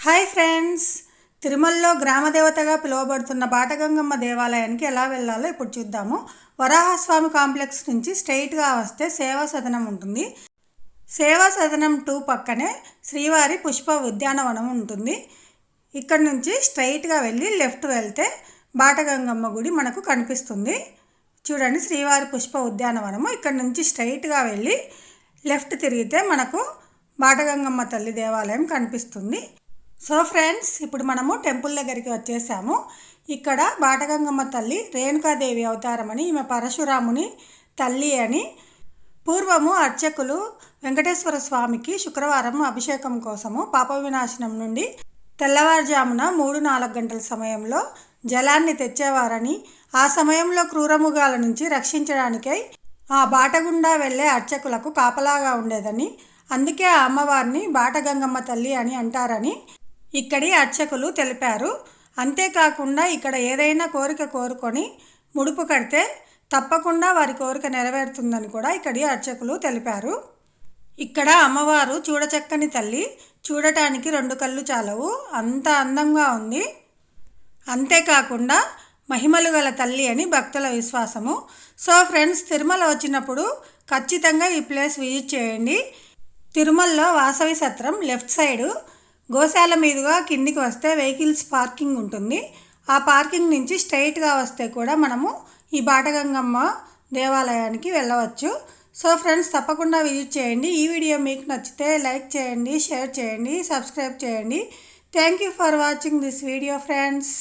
Hi friends, తిరుమలలో గ్రామదేవతగా పిలువబడుతున్న బాటగంగమ్మ దేవాలయానికి ఎలా వెళ్ళాలో ఇప్పుడు చూద్దాము. వరాహస్వామి కాంప్లెక్స్ నుంచి స్ట్రైట్గా వస్తే సేవా సదనం ఉంటుంది. సేవా సదనం 2 పక్కనే శ్రీవారి పుష్ప ఉద్యానవనం ఉంటుంది. ఇక్కడ నుంచి స్ట్రైట్గా వెళ్ళి లెఫ్ట్ వెళ్తే బాటగంగమ్మ గుడి మనకు కనిపిస్తుంది. చూడండి, శ్రీవారి పుష్ప ఉద్యానవనము. ఇక్కడ నుంచి స్ట్రైట్గా వెళ్ళి లెఫ్ట్ తిరిగితే మనకు బాటగంగమ్మ తల్లి దేవాలయం కనిపిస్తుంది. సో ఫ్రెండ్స్, ఇప్పుడు మనము టెంపుల్ దగ్గరికి వచ్చేసాము. ఇక్కడ బాటగంగమ్మ తల్లి రేణుకాదేవి అవతారం అని, ఈమె పరశురాముని తల్లి అని. పూర్వము అర్చకులు వెంకటేశ్వర స్వామికి శుక్రవారం అభిషేకం కోసము పాప వినాశనం నుండి తెల్లవారుజామున 3-4 గంటల సమయంలో జలాన్ని తెచ్చేవారని, ఆ సమయంలో క్రూరముగాల నుంచి రక్షించడానికై ఆ బాట గుండా వెళ్ళే అర్చకులకు కాపలాగా ఉండేదని, అందుకే ఆ అమ్మవారిని బాటగంగమ్మ తల్లి అని అంటారని ఇక్కడి అర్చకులు తెలిపారు. అంతేకాకుండా ఇక్కడ ఏదైనా కోరిక కోరుకొని ముడుపు కడితే తప్పకుండా వారి కోరిక నెరవేరుతుందని కూడా ఇక్కడి అర్చకులు తెలిపారు. ఇక్కడ అమ్మవారు చూడచక్కని తల్లి, చూడటానికి 2 కళ్ళు చాలవు, అంత అందంగా ఉంది. అంతేకాకుండా మహిమలు గల తల్లి అని భక్తుల విశ్వాసము. సో ఫ్రెండ్స్, తిరుమల వచ్చినప్పుడు ఖచ్చితంగా ఈ ప్లేస్ విజిట్ చేయండి. తిరుమలలో వాసవి సత్రం లెఫ్ట్ సైడు గోశాల మీదుగా కిందికి వస్తే వెహికల్స్ పార్కింగ్ ఉంటుంది. ఆ పార్కింగ్ నుంచి స్ట్రైట్గా వస్తే కూడా మనము ఈ బాటగంగమ్మ దేవాలయానికి వెళ్ళవచ్చు. సో ఫ్రెండ్స్, తప్పకుండా విజిట్ చేయండి. ఈ వీడియో మీకు నచ్చితే లైక్ చేయండి, షేర్ చేయండి, సబ్స్క్రైబ్ చేయండి. Thank you for watching this video friends.